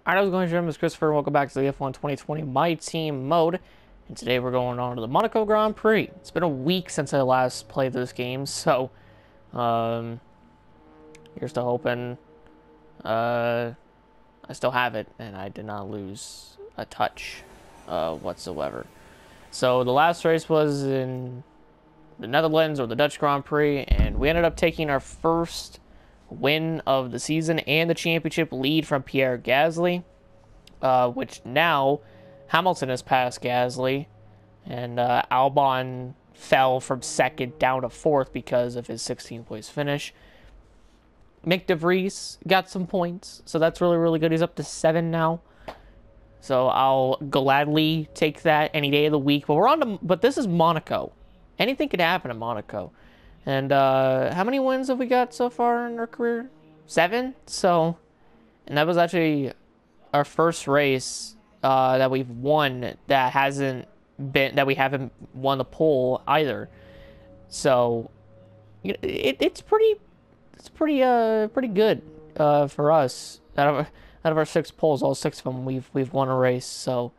Alright, how's it going, Jim? It's Christopher. Welcome back to the F1 2020 My Team mode. And today we're going on to the Monaco Grand Prix. It's been a week since I last played this game, so here's to hoping I still have it and I did not lose a touch whatsoever. So the last race was in the Netherlands, or the Dutch Grand Prix, and we ended up taking our first win of the season and the championship lead from Pierre Gasly, which now Hamilton has passed Gasly, and Albon fell from second down to fourth because of his 16th place finish. Mick De Vries got some points, so that's really, really good. He's up to 7 now, so I'll gladly take that any day of the week. But this is Monaco. Anything could happen in Monaco. And how many wins have we got so far in our career? 7. So, and that was actually our first race that we've won that we haven't won the pole either. So, it's pretty good for us. Out of our 6 poles, all 6 of them we've won a race. So,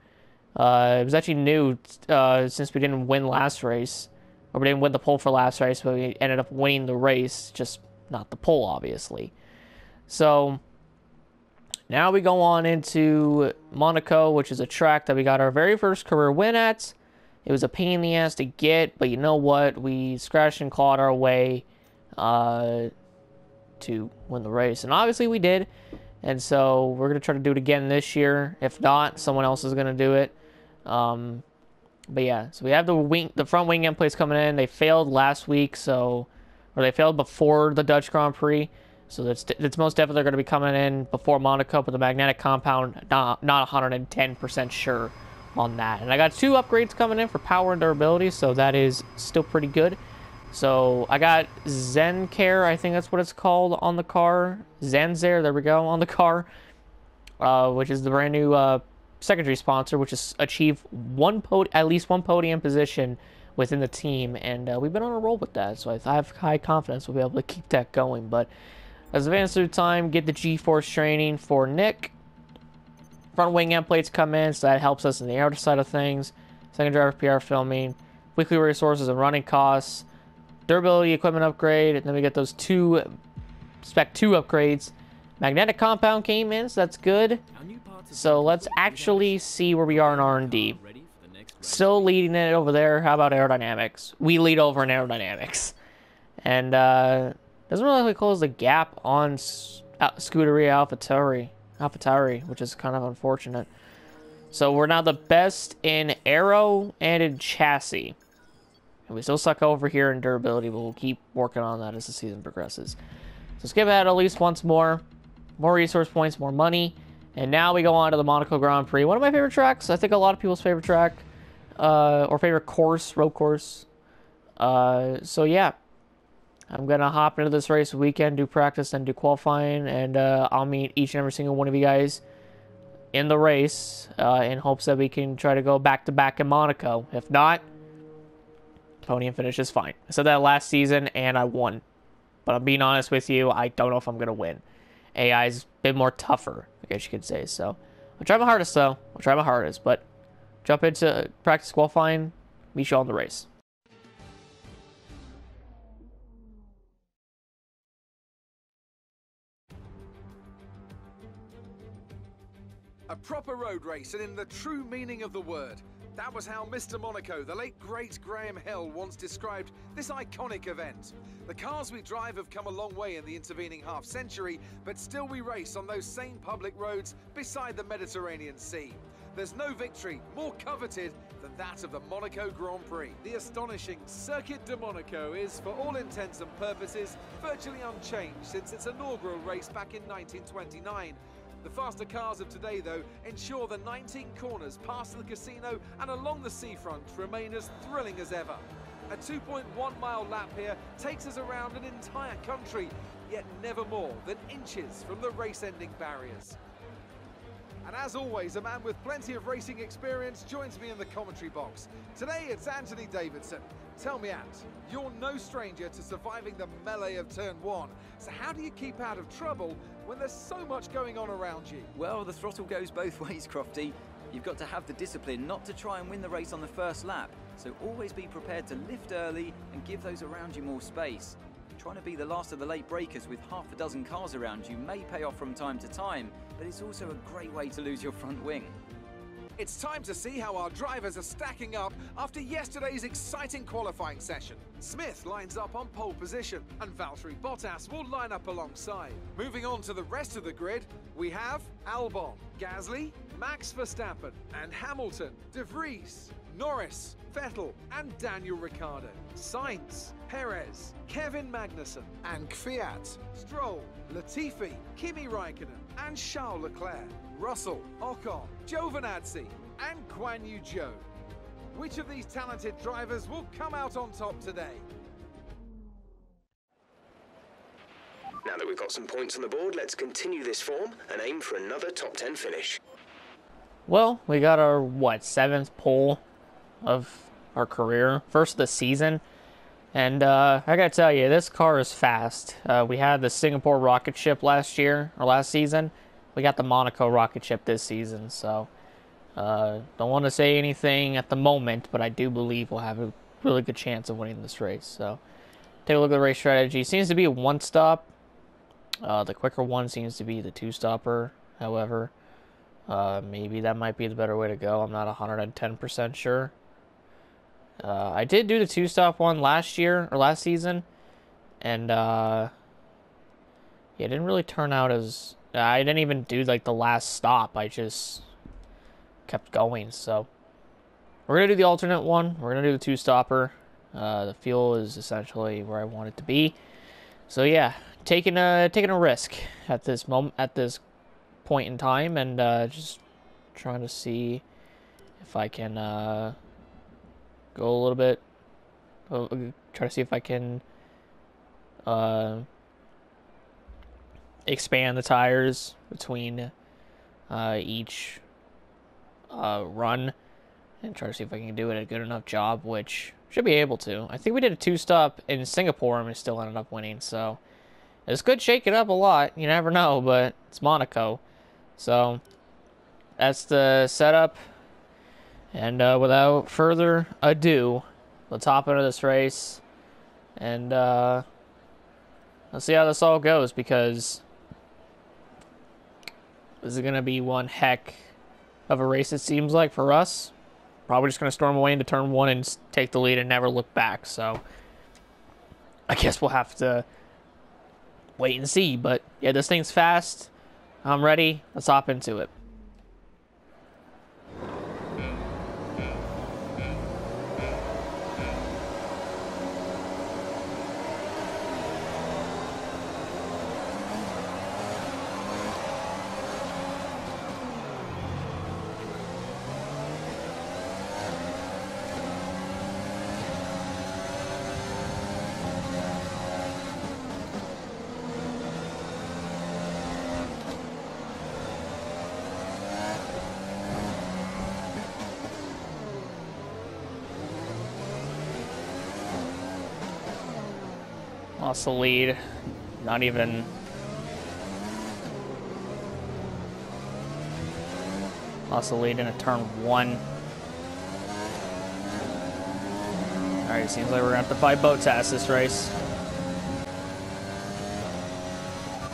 it was actually new since we didn't win last race. Or we didn't win the pole for last race, but we ended up winning the race, just not the pole, obviously. So, now we go on into Monaco, which is a track that we got our very first career win at. It was a pain in the ass to get, but you know what? We scratched and clawed our way to win the race. And obviously we did. And so, we're going to try to do it again this year. If not, someone else is going to do it. But yeah, so we have the front wing end plates coming in. They failed last week, or they failed before the Dutch Grand Prix. So it's most definitely going to be coming in before Monaco, but the magnetic compound, not 110% sure on that. And I got 2 upgrades coming in for power and durability, so that is still pretty good. So I got Zen Care, I think that's what it's called on the car. Zenzer, there we go, on the car, which is the brand new secondary sponsor, which has achieved at least one podium position within the team, and we've been on a roll with that, so I have high confidence we'll be able to keep that going. But as we advance through time, get the G-force training for Nick. Front wing end plates come in, so that helps us in the outer side of things. Second driver PR filming, weekly resources and running costs, durability equipment upgrade, and then we get those 2 Spec 2 upgrades. Magnetic compound came in, so that's good. So let's actually see where we are in R&D. Still leading it over there. How about aerodynamics? We lead over in aerodynamics. And doesn't really close the gap on Scuderia AlphaTauri, which is kind of unfortunate. So we're now the best in aero and in chassis. And we still suck over here in durability, but we'll keep working on that as the season progresses. So skip ahead at least once more. More resource points, more money. And now we go on to the Monaco Grand Prix. One of my favorite tracks. I think a lot of people's favorite track. Or favorite road course. So yeah. I'm going to hop into this race weekend, do practice, and do qualifying. And I'll meet each and every single one of you guys in the race. In hopes that we can try to go back-to-back in Monaco. If not, podium finish is fine. I said that last season, and I won. But I'm being honest with you, I don't know if I'm going to win. AI's been more tougher, I guess you could say. So I'll try my hardest, though. I'll try my hardest, but jump into practice qualifying. Meet you all in the race. A proper road race, and in the true meaning of the word. That was how Mr. Monaco, the late great Graham Hill, once described this iconic event. The cars we drive have come a long way in the intervening half-century, but still we race on those same public roads beside the Mediterranean Sea. There's no victory more coveted than that of the Monaco Grand Prix. The astonishing Circuit de Monaco is, for all intents and purposes, virtually unchanged since its inaugural race back in 1929. The faster cars of today, though, ensure the 19 corners past the casino and along the seafront remain as thrilling as ever. A 2.1-mile lap here takes us around an entire country, yet never more than inches from the race-ending barriers. And as always, a man with plenty of racing experience joins me in the commentary box. Today it's Anthony Davidson. Tell me, Ant, you're no stranger to surviving the melee of turn 1. So how do you keep out of trouble when there's so much going on around you? Well, the throttle goes both ways, Crofty. You've got to have the discipline not to try and win the race on the first lap. So always be prepared to lift early and give those around you more space. Trying to be the last of the late breakers with half a dozen cars around you may pay off from time to time, but it's also a great way to lose your front wing. It's time to see how our drivers are stacking up after yesterday's exciting qualifying session. Smith lines up on pole position, and Valtteri Bottas will line up alongside. Moving on to the rest of the grid, we have Albon, Gasly, Max Verstappen, and Hamilton, De Vries, Norris, Vettel, and Daniel Ricciardo, Sainz, Perez, Kevin Magnussen, and Kvyat, Stroll, Latifi, Kimi Raikkonen, and Charles Leclerc, Russell, Ocon, Giovinazzi, and Guan Yu Zhou. Which of these talented drivers will come out on top today? Now that we've got some points on the board, let's continue this form and aim for another top 10 finish. Well, we got our, what, 7th pole of our career, first of the season. And I gotta tell you, this car is fast. We had the Singapore rocket ship last season. We got the Monaco rocket ship this season, so don't want to say anything at the moment, but I do believe we'll have a really good chance of winning this race. So take a look at the race strategy. Seems to be a one-stop. The quicker one seems to be the two-stopper. However, maybe that might be the better way to go. I'm not 110% sure. I did do the two-stop one last season, and yeah, it didn't really turn out as... I didn't even do, like, the last stop. I just kept going, so... We're going to do the alternate one. We're going to do the two-stopper. The fuel is essentially where I want it to be. So, yeah, taking a risk at this point in time, and just trying to see if I can go a little bit... try to see if I can... expand the tires between each run and try to see if I can do it a good enough job, which should be able to. I think we did a two-stop in Singapore and we still ended up winning, so this could shake it up a lot. You never know, but it's Monaco. So that's the setup, and without further ado, let's hop into this race and let's see how this all goes, because this is going to be one heck of a race, it seems like, for us. Probably just going to storm away into turn 1 and take the lead and never look back. So I guess we'll have to wait and see. But yeah, this thing's fast. I'm ready. Let's hop into it. Lost the lead. Not even... Lost the lead in a turn 1. Alright, seems like we're going to have to fight Bottas this race.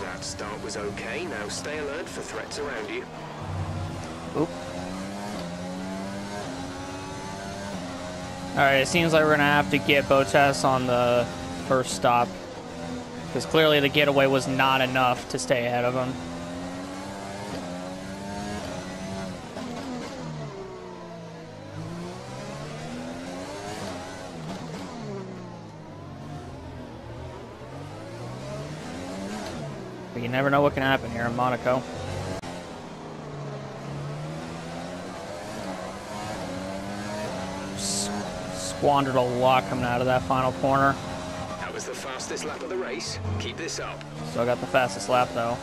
That start was okay. Now stay alert for threats around you. Oop. Alright, it seems like we're going to have to get Bottas on the first stop, because clearly the getaway was not enough to stay ahead of him. But you never know what can happen here in Monaco. Squandered a lot coming out of that final corner. That was the fastest lap of the race. Keep this up. Still got the fastest lap though.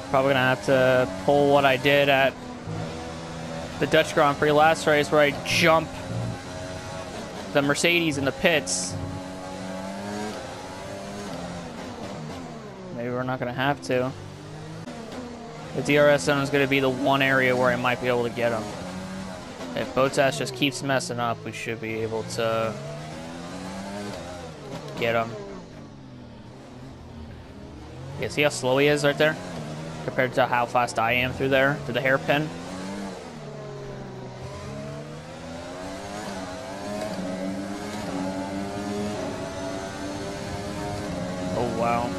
Probably gonna have to pull what I did at the Dutch Grand Prix last race, where I jump the Mercedes in the pits. Maybe we're not going to have to. The DRS zone is going to be the one area where I might be able to get him. If Bottas just keeps messing up, we should be able to get him. Yeah, see how slow he is right there? Compared to how fast I am through there, through the hairpin. Oh, wow.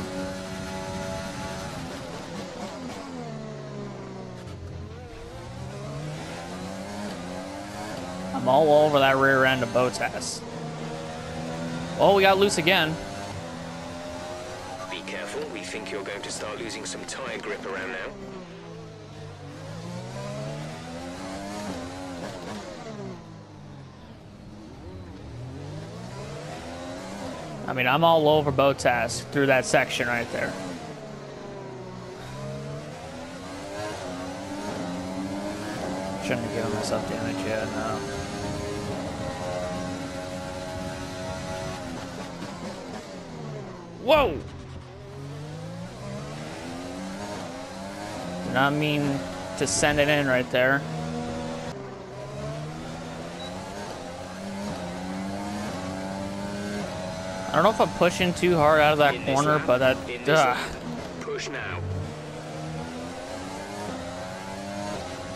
I'm all over that rear end of Bottas. Oh, we got loose again. Be careful, we think you're going to start losing some tyre grip around now. I mean, I'm all over Bottas through that section right there. Shouldn't have given myself damage yet, no. Whoa! Did not mean to send it in right there. I don't know if I'm pushing too hard out of that corner, but that... Push now.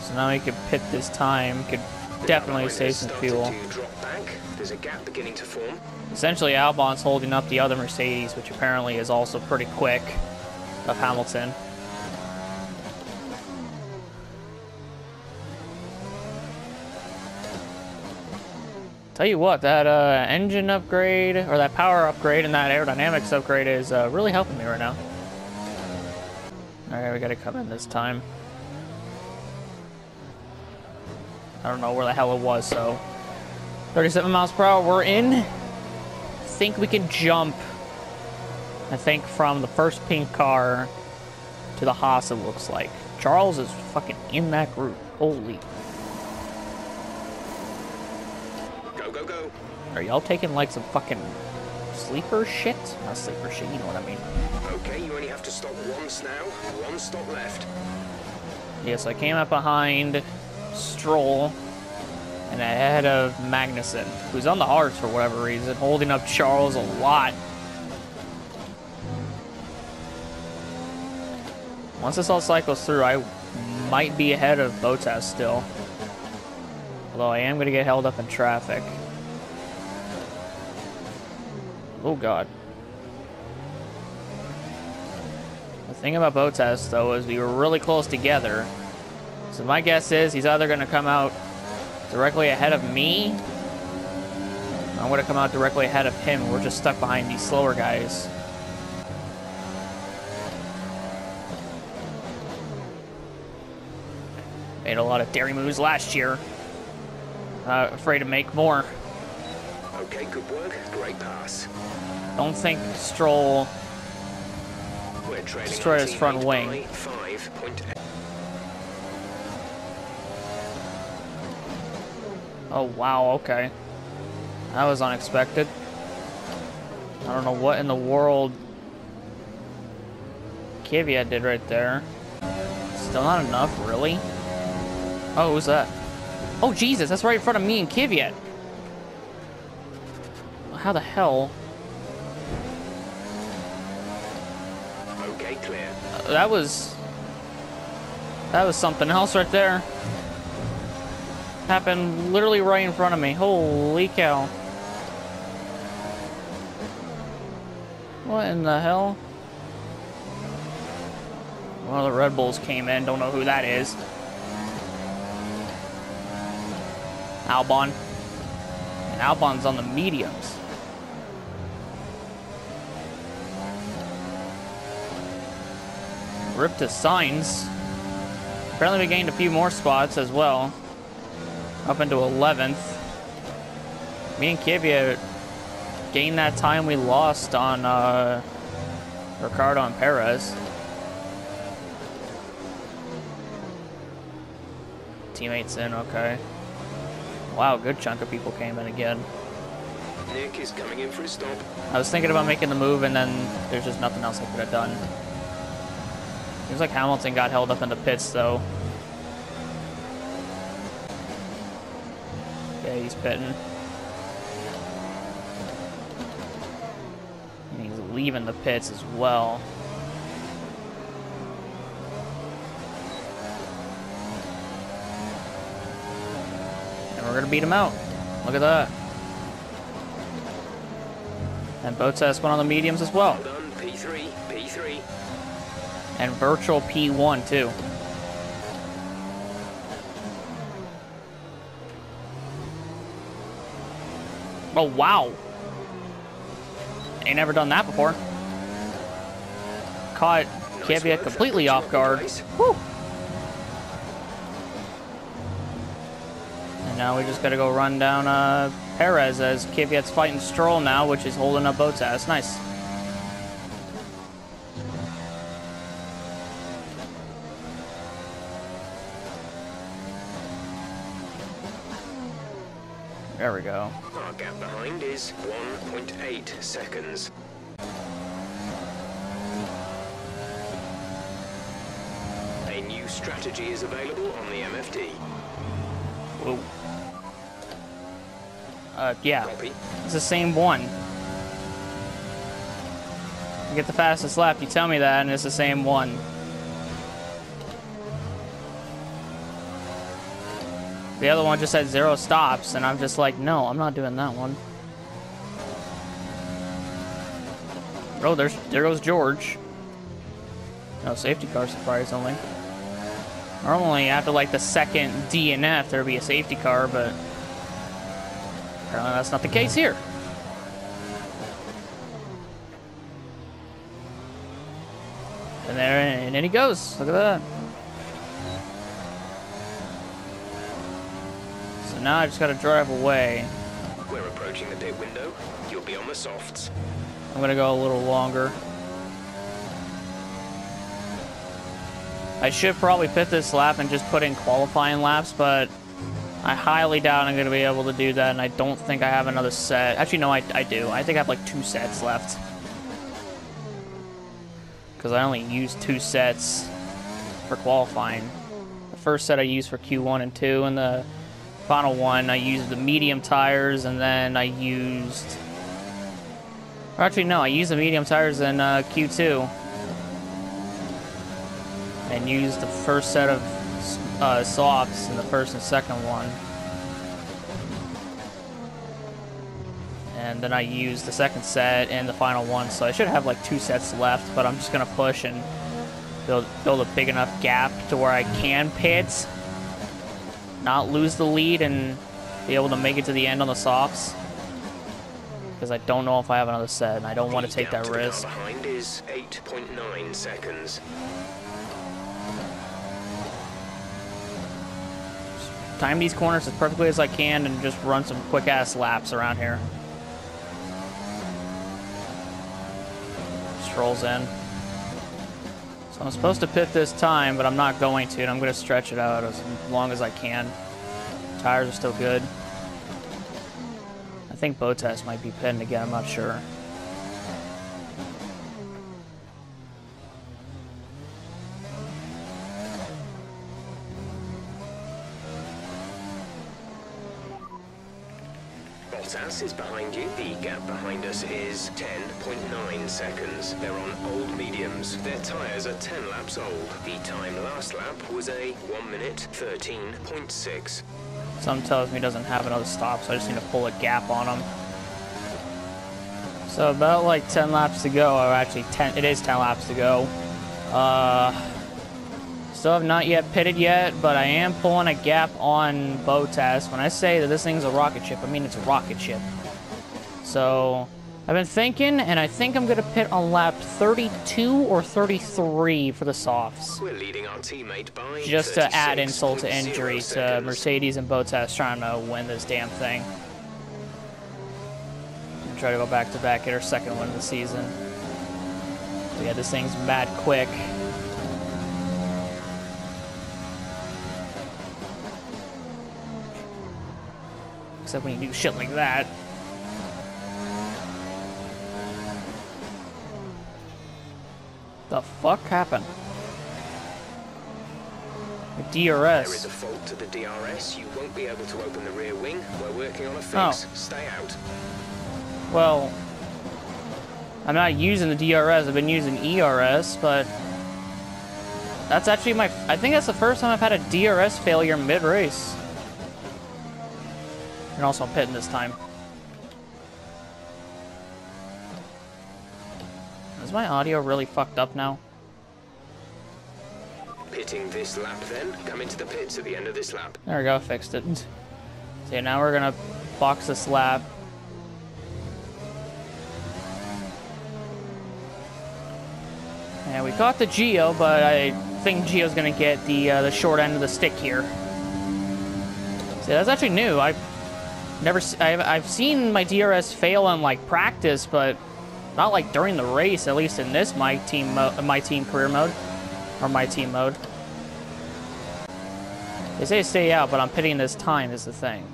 So now we could pit this time. Could definitely save some fuel. Drop back. There's a gap beginning to form. Essentially, Albon's holding up the other Mercedes, which apparently is also pretty quick, of Hamilton. Tell you what, that engine upgrade, or that power upgrade, and that aerodynamics upgrade is really helping me right now. Alright, we gotta come in this time. I don't know where the hell it was, so... 37 miles per hour, we're in. I think we can jump. I think from the first pink car to the Haas, it looks like. Charles is fucking in that group. Holy. Go, go, go. Are y'all taking like some fucking sleeper shit? Not sleeper shit, you know what I mean. Okay, you only have to stop once now. One stop left. Yes, I came up behind Stroll and ahead of Magnussen, who's on the hards for whatever reason, holding up Charles a lot. Once this all cycles through, I might be ahead of Bottas still. Although I am going to get held up in traffic. Oh, God. The thing about Bottas, though, is we were really close together. So my guess is he's either going to come out directly ahead of me, or I'm going to come out directly ahead of him. We're just stuck behind these slower guys. Made a lot of dairy moves last year. Afraid to make more. Okay, good work. Great pass. Don't think Stroll destroyed his front wing. 5.8. Oh, wow, okay. That was unexpected. I don't know what in the world Kvyat did right there. Still not enough, really? Oh, who's that? Oh, Jesus, that's right in front of me and Kvyat. How the hell? Okay, clear. That was something else right there. Happened literally right in front of me. Holy cow. What in the hell? One of the Red Bulls came in. Don't know who that is. Albon. And Albon's on the mediums. Ripped his signs. Apparently we gained a few more spots as well. Up into 11th. Me and Kvyat gained that time we lost on Ricciardo and Perez. Teammates in, okay. Wow, good chunk of people came in again. Nick is coming in for his stop. I was thinking about making the move, and then there's just nothing else I could have done. Seems like Hamilton got held up in the pits, though. Yeah, he's pitting. And he's leaving the pits as well. And we're going to beat him out. Look at that. And Bottas went on the mediums as well. Well done, P3, P3. And virtual P1 too. Oh wow. Ain't never done that before. Caught Kvyat completely off guard. Woo. And now we just gotta go run down Perez as Kvyat's fighting Stroll now, which is holding up Bottas. Nice. There we go. Our gap behind is 1.8 seconds. A new strategy is available on the MFD. Whoa. Yeah. Copy. It's the same one. You get the fastest lap, you tell me that, and it's the same one. The other one just had 0 stops, and I'm just like, no, I'm not doing that one. Oh, there goes George. No safety car, surprisingly. Normally, after like the second DNF, there'd be a safety car, but apparently that's not the case here. And then he goes. Look at that. So now I just got to drive away. We're approaching the pit window. You'll be on the softs. I'm going to go a little longer. I should probably pit this lap and just put in qualifying laps, but I highly doubt I'm going to be able to do that, and I don't think I have another set. Actually, no, I do. I think I have like 2 sets left. Because I only used 2 sets for qualifying. The first set I used for Q1 and 2, and the final one I used the medium tires, and then I used... Or actually, no, I used the medium tires in Q2. And used the first set of softs in the first and second one. And then I used the second set and the final one, so I should have like 2 sets left, but I'm just gonna push and build a big enough gap to where I can pit, not lose the lead, and be able to make it to the end on the softs. Because I don't know if I have another set, and I don't want to take that risk. The gap behind is 8.9 seconds. Time these corners as perfectly as I can and just run some quick-ass laps around here. Strolls in. So I'm supposed to pit this time, but I'm not going to, and I'm going to stretch it out as long as I can. Tires are still good. I think Bottas might be pitting again, I'm not sure. Bottas is behind you. The gap behind us is 10.9 seconds. They're on old mediums. Their tyres are 10 laps old. The time last lap was a 1 minute 13.6. Something tells me he doesn't have another stop, so I just need to pull a gap on him. So about like 10 laps to go, or actually it is 10 laps to go. Still have not yet pitted yet, but I am pulling a gap on Bottas. When I say that this thing's a rocket ship, I mean it's a rocket ship. So I've been thinking, and I think I'm going to pit on lap 32 or 33 for the softs. We're leading our teammate by just to add insult to 36.0 injury to seconds. Mercedes and Bottas trying to win this damn thing. And try to go back-to-back, get our second win of the season. Yeah, this thing's mad quick. Except when you do shit like that. the fuck happened? The There is DRS. a fault to the DRS. You won't be able to open the rear wing. We're working on a fix. Oh. Stay out. Well, I'm not using the DRS. I've been using ERS, but that's actually my... I think that's the first time I've had a DRS failure mid-race. And also I'm pitting this time. Is my audio really fucked up now? Pitting this lap then. Come into the pits at the end of this lap. There we go, fixed it. So now we're gonna box this lap. And we caught the Geo, but I think Geo's gonna get the short end of the stick here. See, that's actually new. I've seen my DRS fail in like practice, but not like during the race. At least in this my team career mode, or my team mode. They say stay out, but I'm pitting this time is the thing.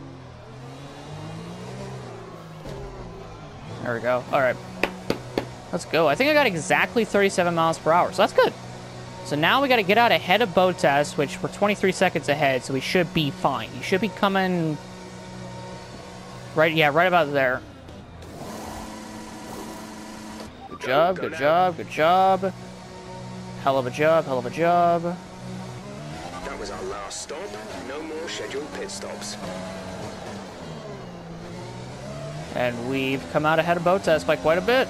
There we go. All right, let's go. I think I got exactly 37 miles per hour, so that's good. So now we got to get out ahead of Bottas, which we're 23 seconds ahead, so we should be fine. You should be coming right, yeah, right about there. Good job, good job, good job. Hell of a job, hell of a job. That was our last stop. No more scheduled pit stops. And we've come out ahead of Bottas by quite a bit.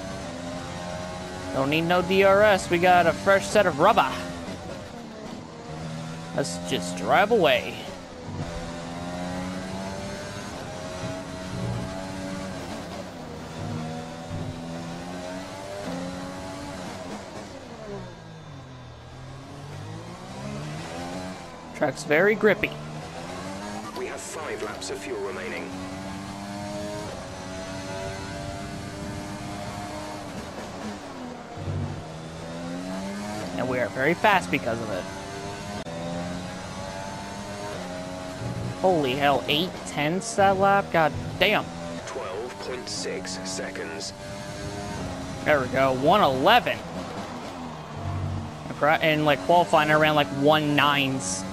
Don't need no DRS. We got a fresh set of rubber. Let's just drive away. Track's very grippy. We have 5 laps of fuel remaining. And we are very fast because of it. Holy hell, 8/10 that lap? God damn. 12.6 seconds. There we go, 1:11. And like qualifying, I ran like 1:9s.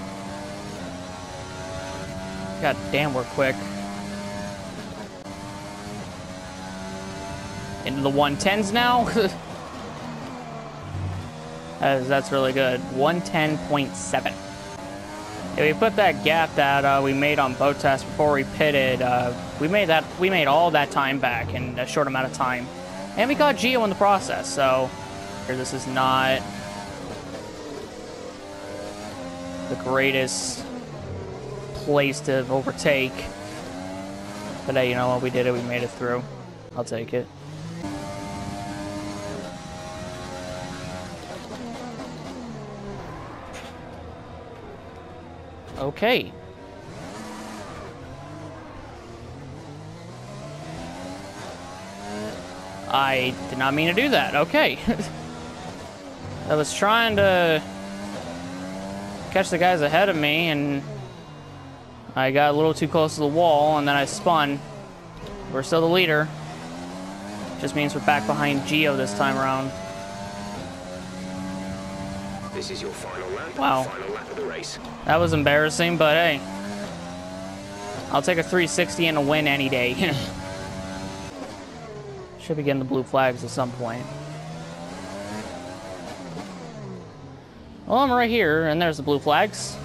God damn, we're quick. Into the 1:10s now. That's really good. 1:10.7. Yeah, we put that gap that we made on Bottas before we pitted. We made all that time back in a short amount of time, and we got Gio in the process. So this is not the greatest place to overtake, but hey, you know what? We did it. We made it through. I'll take it. Okay. I did not mean to do that. Okay. I was trying to catch the guys ahead of me, and I got a little too close to the wall, and then I spun. We're still the leader. Just means we're back behind Gio this time around. This is your final lap. Wow. Final lap of the race. That was embarrassing, but hey. I'll take a 360 and a win any day. Should be getting the blue flags at some point. Well, I'm right here, and there's the blue flags.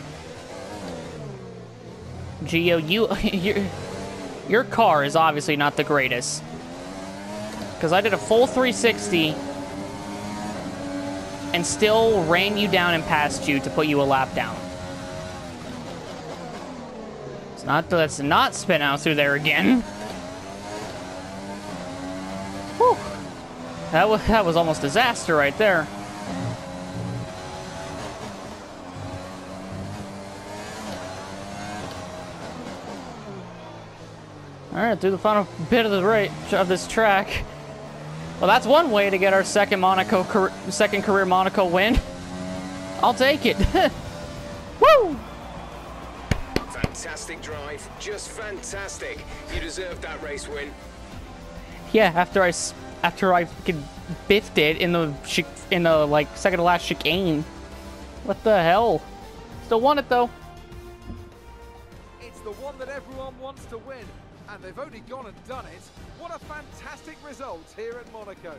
Gio, your car is obviously not the greatest. Because I did a full 360 and still ran you down and passed you to put you a lap down. Let's not spin out through there again. Whew. That was almost disaster right there. All right, through the final bit of the race of this track. Well, that's one way to get our second career Monaco win. I'll take it. Woo! Fantastic drive, just fantastic. You deserved that race win. Yeah, after I could biffed it in the like second to last chicane. What the hell? Still won it though. It's the one that everyone wants to win, and they've only gone and done it. What a fantastic result here at Monaco.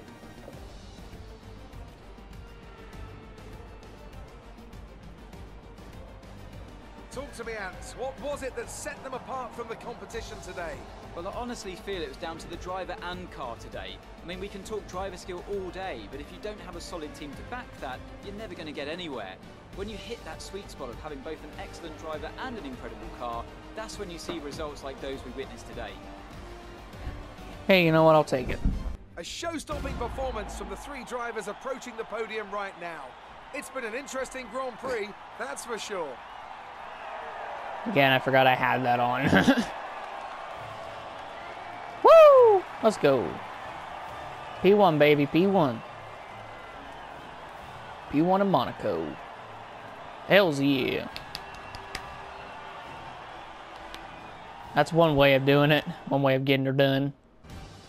Talk to me, Ants. What was it that set them apart from the competition today? Well, I honestly feel it was down to the driver and car today. I mean, we can talk driver skill all day, but if you don't have a solid team to back that, you're never going to get anywhere. When you hit that sweet spot of having both an excellent driver and an incredible car, that's when you see results like those we witnessed today. Hey, you know what? I'll take it. A show-stopping performance from the three drivers approaching the podium right now. It's been an interesting Grand Prix, that's for sure. Again, I forgot I had that on. Woo! Let's go. P1, baby, P1. P1 in Monaco. Hells yeah. That's one way of doing it. One way of getting her done.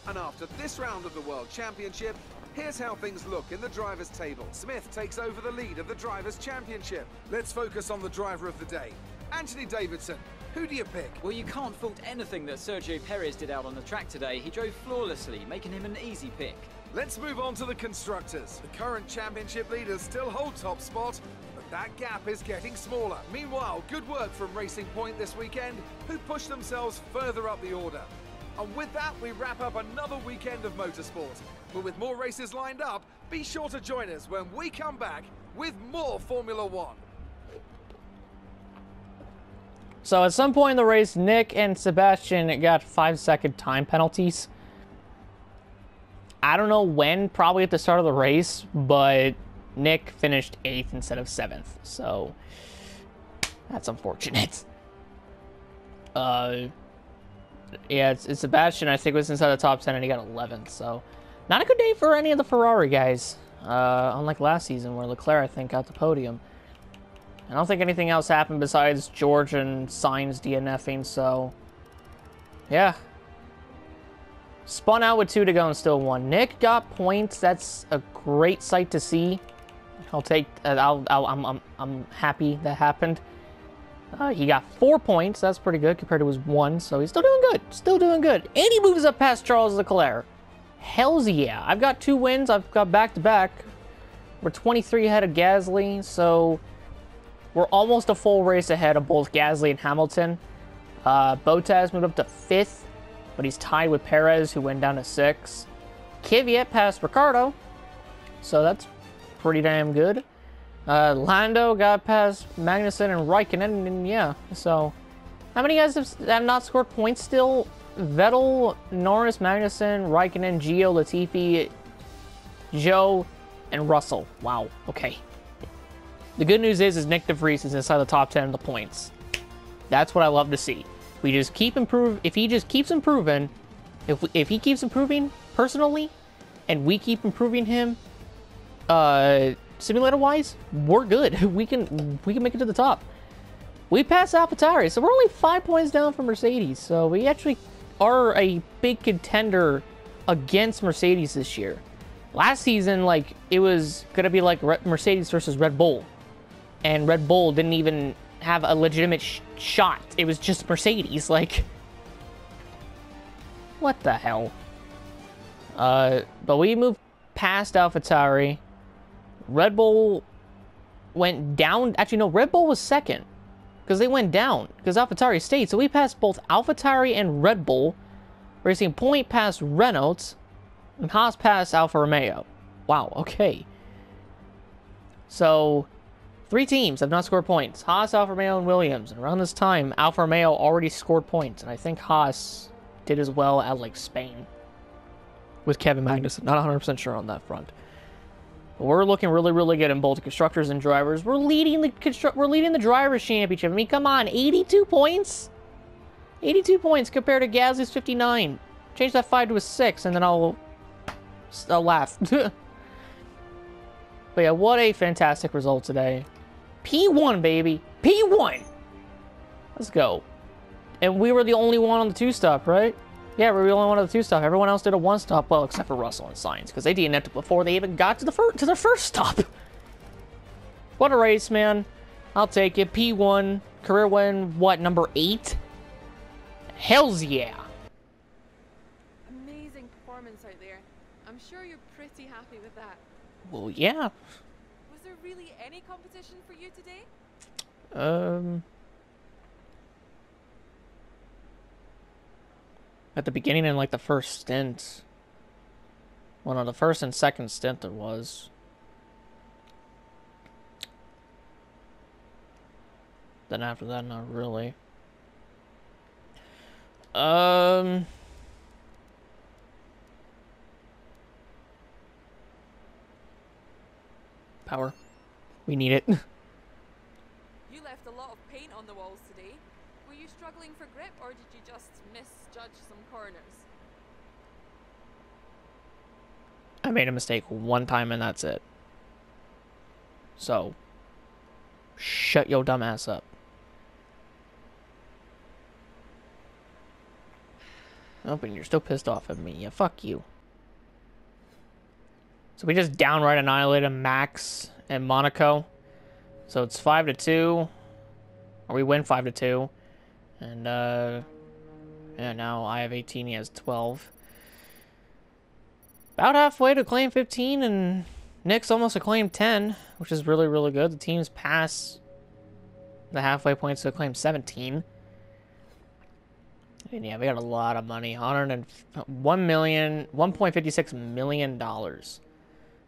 And after this round of the World Championship, here's how things look in the Drivers' Table. Smith takes over the lead of the Drivers' Championship. Let's focus on the driver of the day. Anthony Davidson, who do you pick? Well, you can't fault anything that Sergio Perez did out on the track today. He drove flawlessly, making him an easy pick. Let's move on to the constructors. The current championship leaders still hold top spot, but that gap is getting smaller. Meanwhile, good work from Racing Point this weekend, who pushed themselves further up the order. And with that, we wrap up another weekend of motorsport. But with more races lined up, be sure to join us when we come back with more Formula One. So at some point in the race, Nick and Sebastian got 5-second time penalties. I don't know when, probably at the start of the race, but Nick finished 8th instead of 7th. So that's unfortunate. Yeah, it's Sebastian, I think, was inside the top 10 and he got 11th. So not a good day for any of the Ferrari guys. Unlike last season where Leclerc, I think, got the podium. I don't think anything else happened besides George and Sainz DNFing, so yeah. Spun out with 2 to go and still won. Nick got points. That's a great sight to see. I'll take. I'm happy that happened. He got 4 points. That's pretty good compared to his 1, so he's still doing good. Still doing good. And he moves up past Charles Leclerc. Hells yeah! I've got 2 wins. I've got back-to-back. We're 23 ahead of Gasly, so we're almost a full race ahead of both Gasly and Hamilton. Bottas moved up to 5th, but he's tied with Perez, who went down to 6th. Kvyat passed Ricciardo, so that's pretty damn good. Lando got past Magnussen and Raikkonen, and yeah, so how many guys have not scored points still? Vettel, Norris, Magnussen, Raikkonen, Gio, Latifi, Joe, and Russell. Wow, okay. The good news is Nick DeVries is inside the top 10 of the points. That's what I love to see. We just keep improving. If he just keeps improving, if he keeps improving personally, and we keep improving him, simulator-wise, we're good. We can make it to the top. We passed AlphaTauri, so we're only 5 points down from Mercedes. So we actually are a big contender against Mercedes this year. Last season, like, it was gonna be like Mercedes versus Red Bull. And Red Bull didn't even have a legitimate shot. It was just Mercedes, like, what the hell? But we moved past AlphaTauri. Red Bull went down. Actually, no, Red Bull was second because they went down because AlphaTauri stayed. So we passed both AlphaTauri and Red Bull. Racing Point past Renault, and Haas passed Alfa Romeo. Wow, okay. So 3 teams have not scored points. Haas, Alfa Romeo, and Williams. And around this time, Alfa Romeo already scored points. And I think Haas did as well at, like, Spain. With Kevin Magnussen. Not 100% sure on that front. But we're looking really, really good in both constructors and drivers. We're leading the Drivers' Championship. I mean, come on. 82 points? 82 points compared to Gasly's 59. Change that 5 to a 6, and then I'll laugh. But yeah, what a fantastic result today. P1, baby. P1! Let's go. And we were the only one on the 2-stop, right? Yeah, we only wanted the 2-stop. Everyone else did a 1-stop, well, except for Russell and Sainz, because they DNF'd before they even got to their first stop. What a race, man. I'll take it. P1, career win, what, number 8? Hells yeah. Amazing performance out there. I'm sure you're pretty happy with that. Well, yeah. Was there really any competition for you today? At the beginning and like the first stint. Well, no, the first and second stint there was. Then after that, not really. Power. We need it. You left a lot of paint on the walls today. Were you struggling for grip, or did you just misjudge some corners? I made a mistake one time and that's it. So, shut your dumb ass up. Oh, but you're still pissed off at me. Yeah, fuck you. So we just downright annihilated Max and Monaco. So it's 5-2. Or we win 5-2. And, yeah, now I have 18, he has 12. About halfway to claim 15, and Nick's almost to claim 10, which is really, really good. The team's past the halfway points to claim 17. And yeah, we got a lot of money. $1.56 million.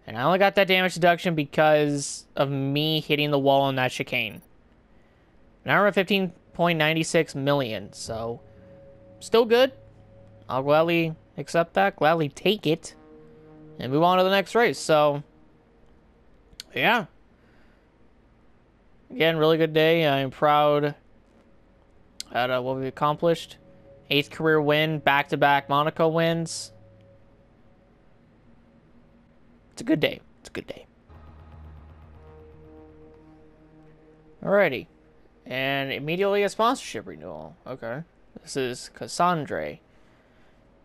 And I only got that damage deduction because of me hitting the wall on that chicane. Now we're at 15.96 million, so still good. I'll gladly accept that, gladly take it, and move on to the next race. So, yeah. Again, really good day. I'm proud at what we've accomplished. 8th career win, back-to-back Monaco wins. It's a good day. It's a good day. Alrighty. And immediately a sponsorship renewal. Okay. This is Cassandre.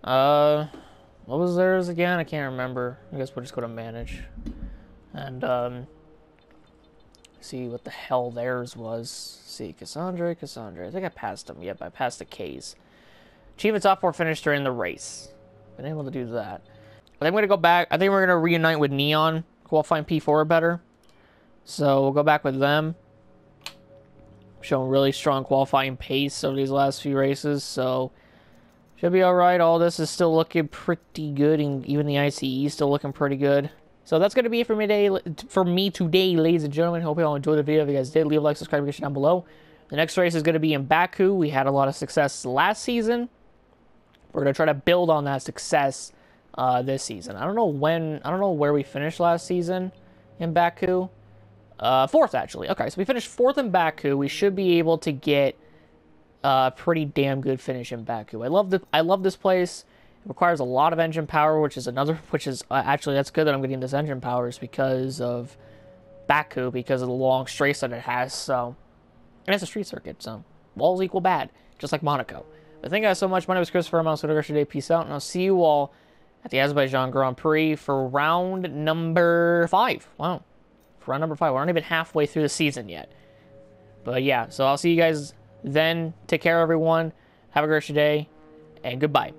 What was theirs again? I can't remember. I guess we'll just go to manage. And, see what the hell theirs was. See, Cassandre. I think I passed them. Yep, I passed the K's. Achievement top 4 finish during the race. Been able to do that. I think I'm going to go back. I think we're going to reunite with Neon. Qualifying P4 better. So we'll go back with them. Showing really strong qualifying pace over these last few races. So should be alright. All this is still looking pretty good. And even the ICE is still looking pretty good. So that's going to be it for me today, ladies and gentlemen. Hope you all enjoyed the video. If you guys did, leave a like, subscribe, and down below. The next race is going to be in Baku. We had a lot of success last season. We're going to try to build on that success this season. I don't know where we finished last season in Baku. 4th, actually. Okay, so we finished 4th in Baku. We should be able to get a pretty damn good finish in Baku. I love this place. It requires a lot of engine power, which is actually, that's good that I'm getting this engine power is because of Baku, because of the long straights that it has. So, and it's a street circuit, so walls equal bad, just like Monaco. But thank you guys so much. My name is Christopher. I'm also today. Peace out, and I'll see you all at the Azerbaijan Grand Prix for round number 5. Wow. For round number 5. We're not even halfway through the season yet. But yeah, so I'll see you guys then. Take care, everyone. Have a great day, and goodbye.